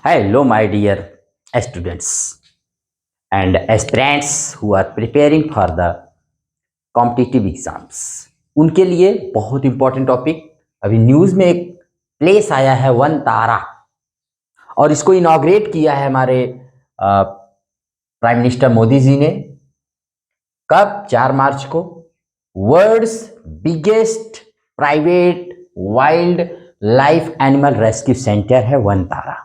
Hello, my dear students and aspirants who are preparing for the competitive exams. उनके लिए बहुत important topic. अभी news में एक प्लेस आया है वन तारा, और इसको इनॉग्रेट किया है हमारे प्राइम मिनिस्टर मोदी जी ने। कब? 4 मार्च को। World's biggest private wildlife animal rescue centre है वन तारा।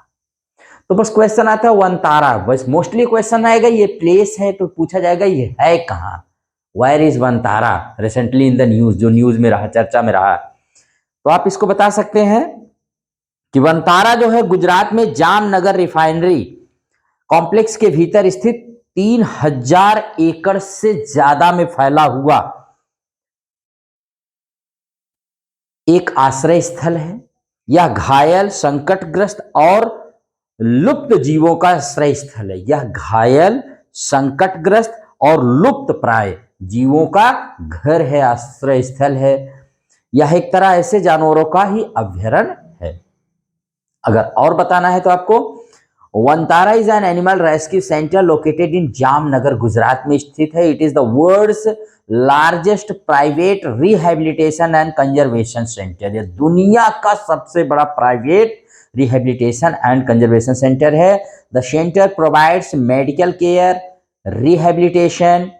तो बस क्वेश्चन आता है वन तारा, बस मोस्टली क्वेश्चन आएगा ये प्लेस है, तो पूछा जाएगा ये है कहाँ, where is Vantara. Recently in the news, जो न्यूज में रहा, चर्चा में रहा, तो आप इसको बता सकते हैं कि वन तारा जो है गुजरात में जामनगर रिफाइनरी कॉम्प्लेक्स के भीतर स्थित 3000 एकड़ से ज्यादा में फैला हुआ एक आश्रय स्थल है। यह घायल, संकटग्रस्त और लुप्त जीवों का आश्रय स्थल है। यह घायल, संकटग्रस्त और लुप्त प्राय जीवों का घर है, आश्रय स्थल है। यह एक तरह ऐसे जानवरों का ही अभ्यारण्य है। अगर और बताना है तो आपको, Vantara is an animal rescue centre located in Jamnagar, Gujarat में स्थित है। It is the world's largest private rehabilitation and conservation centre. यह दुनिया का सबसे बड़ा private rehabilitation and conservation centre है। The centre provides medical care, rehabilitation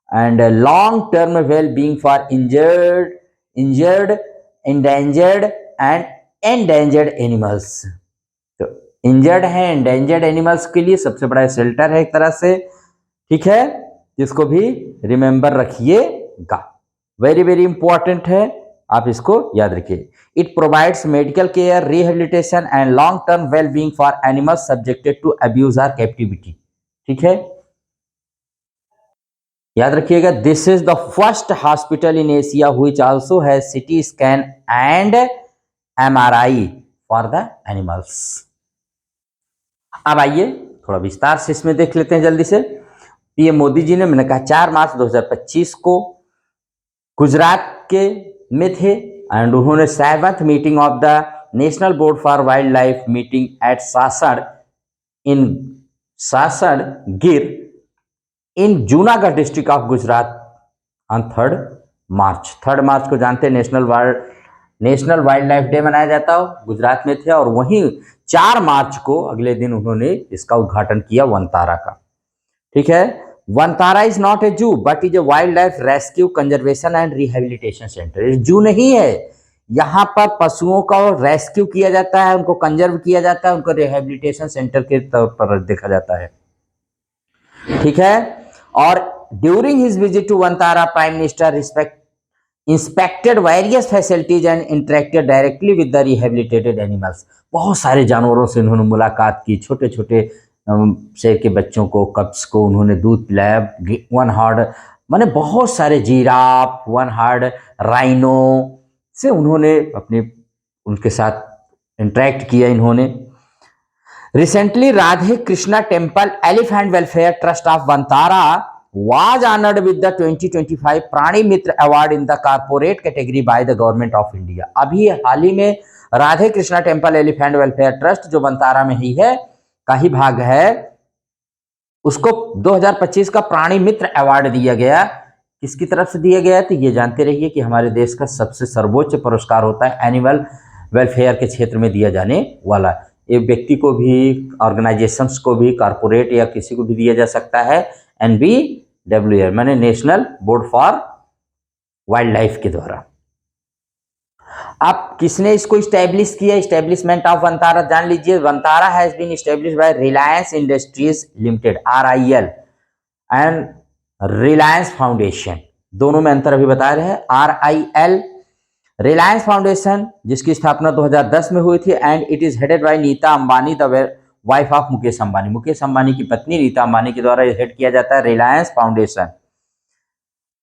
and long term well-being for injured, endangered and endangered animals। तो injured है, endangered animals के लिए सबसे बड़ा शेल्टर है एक तरह से, ठीक है। इसको भी रिमेंबर रखिएगा, वेरी वेरी इंपॉर्टेंट है, आप इसको याद रखिए। It provides medical care, rehabilitation and long term wellbeing for animals subjected to abuse और कैप्टिविटी, ठीक है। याद रखिएगा, this is the first hospital in Asia which also has CT scan and MRI for the animals. अब आइए थोड़ा विस्तार से इसमें देख लेते हैं जल्दी से। पीएम मोदी जी ने, मैंने कहा 4 मार्च 2025 को गुजरात के में थे, एंड उन्होंने 7th meeting of the national board for wildlife meeting at Sasan in Sasan Gir in Junagadh district of Gujarat on 3 March. 3 मार्च को जानते हैं नेशनल वाइल्ड लाइफ डे मनाया जाता हो, गुजरात में थे। और वहीं 4 मार्च को अगले दिन उन्होंने इसका उद्घाटन किया वनतारा का, ठीक है। वनतारा इज नॉट ए जू but is a wild life rescue conservation and rehabilitation centre. जू नहीं है, यहाँ पर पशुओं का रेस्क्यू किया जाता है, उनको कंजर्व किया जाता है, उनको रिहेबिलिटेशन सेंटर के तौर पर देखा जाता है, ठीक है। और during his visit to Vantara, prime minister inspected various facilities and interacted directly with the rehabilitated animals. बहुत सारे जानवरों से उन्होंने मुलाकात की, छोटे छोटे शेर के बच्चों को, कप्स को उन्होंने दूध पिलाया, 1 हॉर्ड माने बहुत सारे जिराफ, 1 हॉर्ड राइनो से उन्होंने उनके साथ इंटरेक्ट किया इन्होंने। Recently, Radhe Krishna Temple Elephant Welfare Trust of Vantara was honored with the 2025 Prani Mitra award in the corporate category by the government of India. अभी हाल ही में Radhe Krishna temple elephant welfare trust, जो वनतारा में ही है, का ही भाग है, उसको 2025 का प्राणी मित्र अवार्ड दिया गया। किसकी तरफ से दिया गया? तो ये जानते रहिए कि हमारे देश का सबसे सर्वोच्च पुरस्कार होता है एनिमल वेलफेयर के क्षेत्र में दिया जाने वाला। एक व्यक्ति को भी, ऑर्गेनाइजेशंस को भी, कॉर्पोरेट या किसी को भी दिया जा सकता है, NBWR माने national board for wild life के द्वारा। अब किसने इसको इस्टेब्लिश किया? इस्टेब्लिशमेंट ऑफ वनतारा जान लीजिए। Vantara has been established by Reliance Industries Limited, RIL, and Reliance Foundation. दोनों में अंतर अभी बता रहे हैं। RIL रिलायंस फाउंडेशन, जिसकी स्थापना 2010 में हुई थी, and it is headed by Nita Ambani, the wife of Mukesh Ambani. Mukesh Ambani की पत्नी नीता अंबानी के द्वारा हेड किया जाता है Reliance foundation.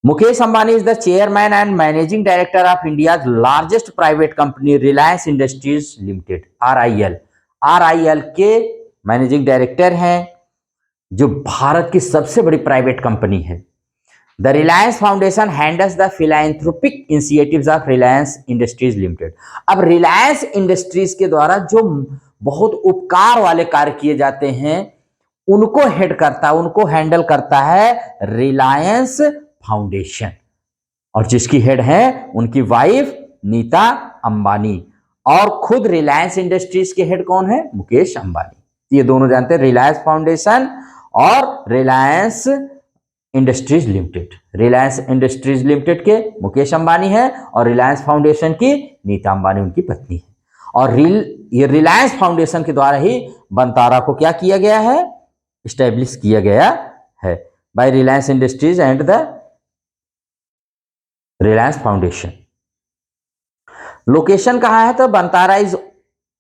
Mukesh Ambani is the chairman and managing director of India largest private company Reliance Industries Limited, RIL। RIL के मैनेजिंग डायरेक्टर हैं, जो भारत की सबसे बड़ी प्राइवेट कंपनी है। The Reliance Foundation handles the philanthropic initiatives of Reliance Industries Limited। अब Reliance Industries के द्वारा जो बहुत उपकार वाले कार्य किए जाते हैं, उनको हेड करता है, उनको हैंडल करता है रिलायंस फाउंडेशन। और जिसकी हेड है उनकी वाइफ नीता अंबानी, और खुद रिलायंस इंडस्ट्रीज के हेड कौन है? मुकेश अंबानी। ये दोनों जानते हैं, रिलायंस फाउंडेशन और Reliance Industries limited. Reliance Industries limited के मुकेश अंबानी है और रिलायंस फाउंडेशन की नीता अंबानी उनकी पत्नी है। और ये रिलायंस फाउंडेशन के द्वारा ही वनतारा को क्या किया गया है? इस्टेब्लिश किया गया है by Reliance Industries and the Reliance Foundation. Location कहां है? तो Vantara is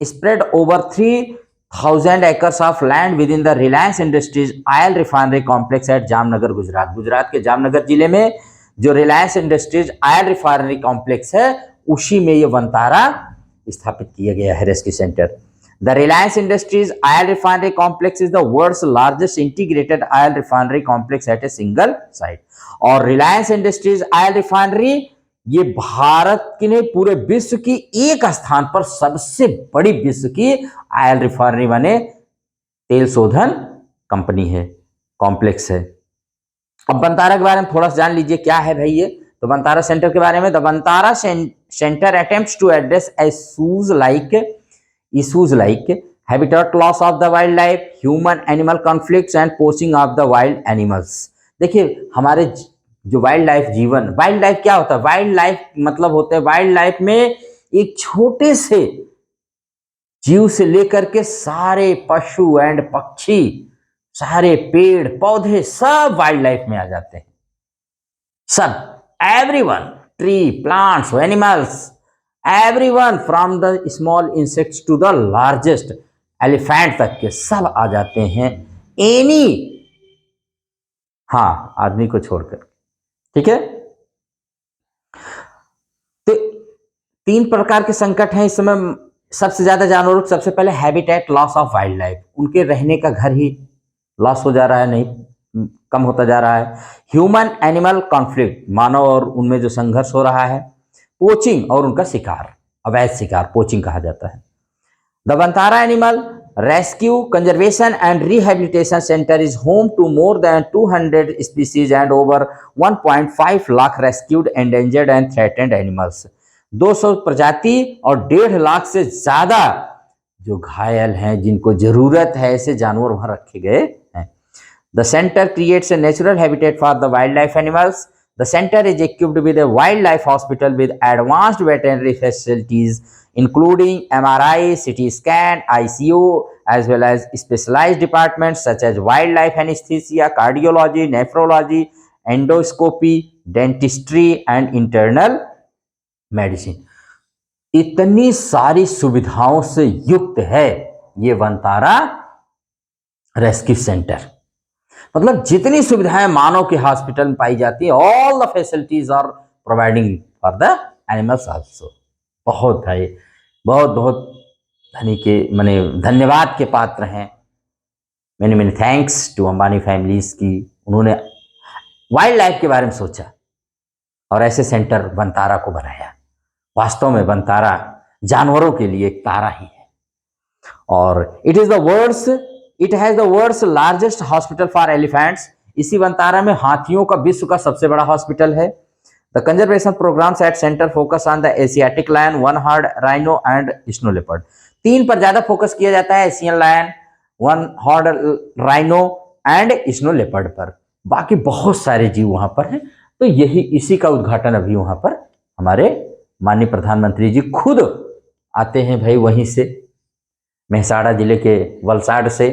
spread over 3000 acres of land within the Reliance Industries oil refinery complex at Jamnagar, Gujarat. Gujarat के जामनगर जिले में जो Reliance Industries oil refinery complex है, उसी में ये वनतारा स्थापित किया गया है rescue centre. The Reliance Industries oil refinery complex is the world's largest integrated oil refinery complex eight a single site. और रिलायंस इंडस्ट्रीज ऑयल रिफाइनरी ये भारत की नहीं, पूरे विश्व की एक स्थान पर सबसे बड़ी विश्व की ऑयल रिफाइनरी माने तेल शोधन कंपनी है, कॉम्प्लेक्स है। अब वनतारा के बारे में थोड़ा सा जान लीजिए, क्या है भाई ये? तो वनतारा सेंटर के बारे में, the Vantara centre attempts to address issues like habitat loss of the wildlife, human animal conflicts and poaching of the wild animals। देखिए हमारे जो वाइल्ड लाइफ जीवन, वाइल्ड लाइफ क्या होता है? वाइल्ड लाइफ मतलब होता है, वाइल्ड लाइफ में एक छोटे से जीव से लेकर के सारे पशु एंड पक्षी, सारे पेड़ पौधे सब वाइल्ड लाइफ में आ जाते हैं। सब, everyone, tree, plants, animals, everyone from the small insects to the largest elephant तक के सब आ जाते हैं। एनी, हाँ, आदमी को छोड़कर, ठीक है। तो 3 प्रकार के संकट हैं इस समय सबसे ज्यादा जानवरों को। सबसे पहले habitat loss of wild life, उनके रहने का घर ही लॉस हो जा रहा है, नहीं कम होता जा रहा है। ह्यूमन एनिमल कॉन्फ्लिक्ट, मानव और उनमें जो संघर्ष हो रहा है। पोचिंग और उनका शिकार, अवैध शिकार पोचिंग कहा जाता है। The Vantara animal rescue conservation and rehabilitation centre is home to more than 200 species and over 1.5 lakh rescued, endangered and threatened animals. 200 प्रजाति और 1.5 लाख से ज्यादा जो घायल हैं, जिनको जरूरत है, ऐसे जानवर वहां रखे गए हैं। The centre creates a natural habitat for the wild life animals. The center is equipped with a wildlife hospital with advanced veterinary facilities, including MRI, CT scan, ICU, as well as specialized departments such as wildlife anesthesia, cardiology, nephrology, endoscopy, dentistry, and internal medicine। इतनी सारी सुविधाओं से युक्त है ये Vantara rescue centre. मतलब जितनी सुविधाएं मानव के हॉस्पिटल में पाई जाती है, all the facilities are providing for the animals also. बहुत है, बहुत बहुत धनी के माने धन्यवाद के पात्र हैं। Many many thanks to Ambani families की, उन्होंने वाइल्ड लाइफ के बारे में सोचा और ऐसे सेंटर वनतारा को बनाया। वास्तव में वनतारा जानवरों के लिए एक तारा ही है। और it has the world's largest hospital for elephants. इसी वनतारा में हाथियों का विश्व का सबसे बड़ा हॉस्पिटल है। The conservation programmes at centre focus on the Asiatic lion, one horn rhino and snow leopard. 3 पर ज्यादा फोकस किया जाता है, Asian lion, one horn rhino and snow leopard पर। बाकी बहुत सारे जीव वहां पर हैं। तो यही इसी का उद्घाटन अभी वहां पर हमारे माननीय प्रधानमंत्री जी खुद आते हैं भाई, वहीं से मेहसाणा जिले के वलसाड से।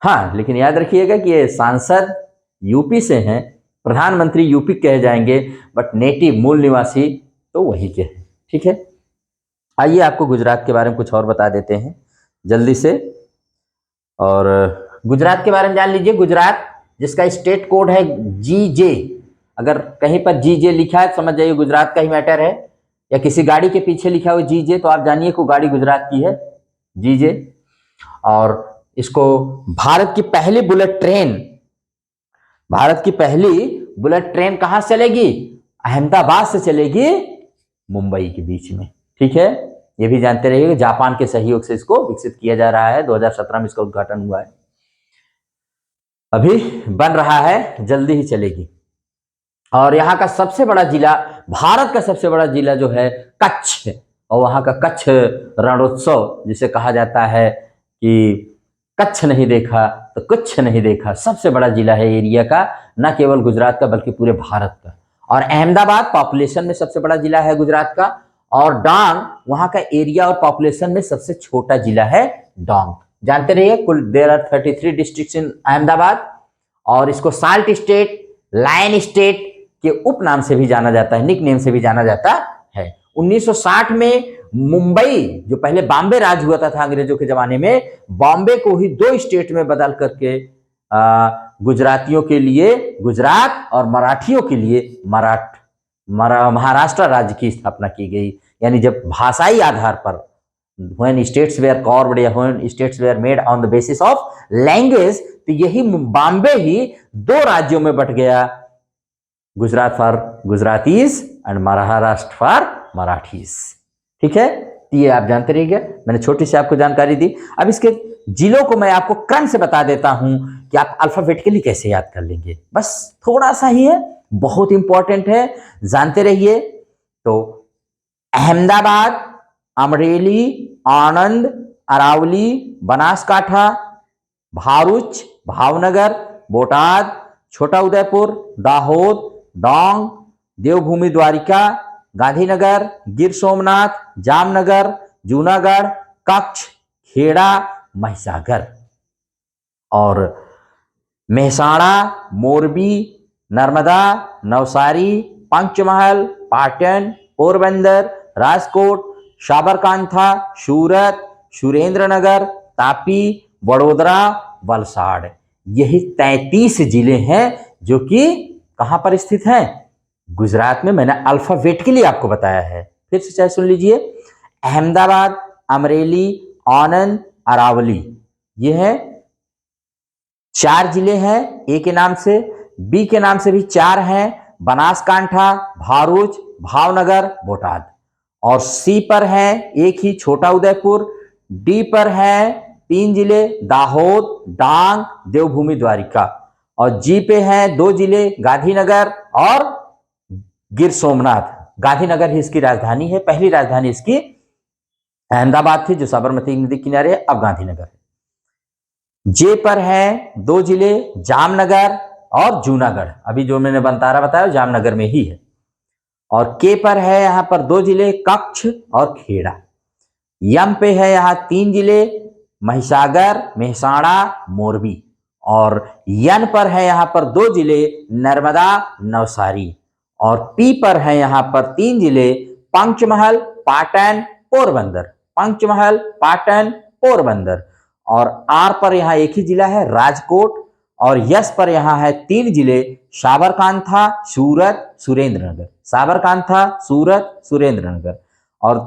हाँ, लेकिन याद रखिएगा कि ये सांसद यूपी से हैं, प्रधानमंत्री यूपी कहे जाएंगे, बट नेटिव मूल निवासी तो वहीं के हैं। ठीक है, आइए आपको गुजरात के बारे में कुछ और बता देते हैं जल्दी से। और गुजरात के बारे में जान लीजिए। गुजरात जिसका स्टेट कोड है GJ, अगर कहीं पर GJ लिखा है समझ जाइए गुजरात का ही मैटर है, या किसी गाड़ी के पीछे लिखा हो GJ तो आप जानिए को गाड़ी गुजरात की है, GJ। और इसको भारत की पहली बुलेट ट्रेन कहां से चलेगी? अहमदाबाद से चलेगी मुंबई के बीच में। ठीक है, ये भी जानते रहिएगा। जापान के सहयोग से इसको विकसित किया जा रहा है। 2017 में इसका उद्घाटन हुआ है, अभी बन रहा है, जल्दी ही चलेगी। और यहाँ का सबसे बड़ा जिला, भारत का सबसे बड़ा जिला जो है कच्छ, और वहाँ का कच्छ रणोत्सव जिसे कहा जाता है कि कच्छ नहीं देखा तो कुछ नहीं देखा, सबसे बड़ा जिला है एरिया का, न केवल गुजरात का बल्कि पूरे भारत का। और अहमदाबाद पॉपुलेशन में सबसे बड़ा जिला है गुजरात का, और डांग वहाँ का एरिया और पॉपुलेशन में सबसे छोटा जिला है डांग। जानते रहिए, कुल देयर आर 33 डिस्ट्रिक्ट्स इन अहमदाबाद, और इसको साल्ट स्टेट, लायन स्टेट के उपनाम से भी जाना जाता है, निक नेम से भी जाना जाता है। 1960 में मुंबई, जो पहले बॉम्बे राज हुआ था अंग्रेजों के जमाने में, बॉम्बे को ही 2 स्टेट में बदल करके गुजरातियों के लिए गुजरात और मराठियों के लिए महाराष्ट्र राज्य की स्थापना की गई। यानी जब भाषाई आधार पर, when states were carved या when states were made on the basis of language, तो यही बॉम्बे ही 2 राज्यों में बट गया, Gujarat for Gujaratis and Maharashtra for Marathis. ठीक है, ये आप जानते रहिएगा, मैंने छोटी सी आपको जानकारी दी। अब इसके जिलों को मैं आपको क्रम से बता देता हूं कि आप अल्फाबेटिकली कैसे याद कर लेंगे, बस थोड़ा सा ही है, बहुत इंपॉर्टेंट है, जानते रहिए। तो अहमदाबाद, अमरेली, आणंद, अरावली, बनासकाठा, भारूच, भावनगर, बोटाद, छोटा उदयपुर, दाहोद, डांग, देवभूमि द्वारिका, गांधीनगर, गिर सोमनाथ, जामनगर, जूनागढ़, कच्छ, खेड़ा, महिसागर, और मेहसाणा, मोरबी, नर्मदा, नवसारी, पंचमहल, पाटन, पोरबंदर, राजकोट, साबरकांठा, सूरत, सुरेंद्रनगर, तापी, वडोदरा, वलसाड़, यही 33 जिले हैं जो कि कहां पर स्थित हैं, गुजरात में। मैंने अल्फाबेटिकली आपको बताया है, फिर से चाहे सुन लीजिए। अहमदाबाद, अमरेली, आनंद, अरावली, ये है 4 जिले हैं, ए के नाम से, बी के नाम से भी 4 हैं, बनासकांठा, भारूच, भावनगर, बोटाद, और सी पर है एक ही, छोटा उदयपुर, डी पर है 3 जिले, दाहोद, डांग, देवभूमि द्वारिका, और जी पे है 2 जिले, गांधीनगर और गिर सोमनाथ। गांधीनगर ही इसकी राजधानी है, पहली राजधानी इसकी अहमदाबाद थी जो साबरमती नदी किनारे है, अब गांधीनगर है। जे पर है 2 जिले, जामनगर और जूनागढ़, अभी जो मैंने बंतारा बताया जामनगर में ही है, और के पर है यहां पर 2 जिले, कच्छ और खेड़ा। यम पे है यहां 3 जिले, महिसागर, मेहसाणा, मोरबी, और यन पर है यहां पर 2 जिले, नर्मदा, नवसारी, और पी पर है यहां पर 3 जिले, पंचमहल, पाटन, पोरबंदर, पंचमहल, पाटन, पोरबंदर, और आर पर यहां एक ही जिला है, राजकोट, और यस पर यहां है 3 जिले, साबरकांठा, सूरत, सुरेंद्रनगर, साबरकांठा, सूरत, सुरेंद्रनगर, और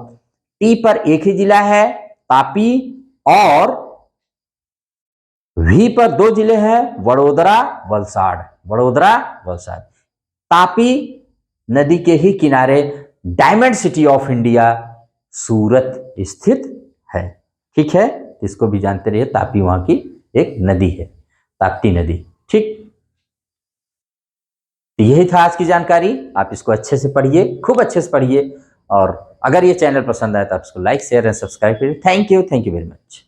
टी पर एक ही जिला है, तापी, और वी पर 2 जिले हैं, वडोदरा, वलसाड़, वडोदरा, वलसाड़। तापी नदी के ही किनारे डायमंड सिटी ऑफ इंडिया सूरत स्थित है। ठीक है, इसको भी जानते रहिए, तापी वहां की एक नदी है, ताप्ती नदी। ठीक, यही था आज की जानकारी, आप इसको अच्छे से पढ़िए, खूब अच्छे से पढ़िए, और अगर ये चैनल पसंद आए तो आप इसको लाइक, शेयर एंड सब्सक्राइब करिए। Thank you very much.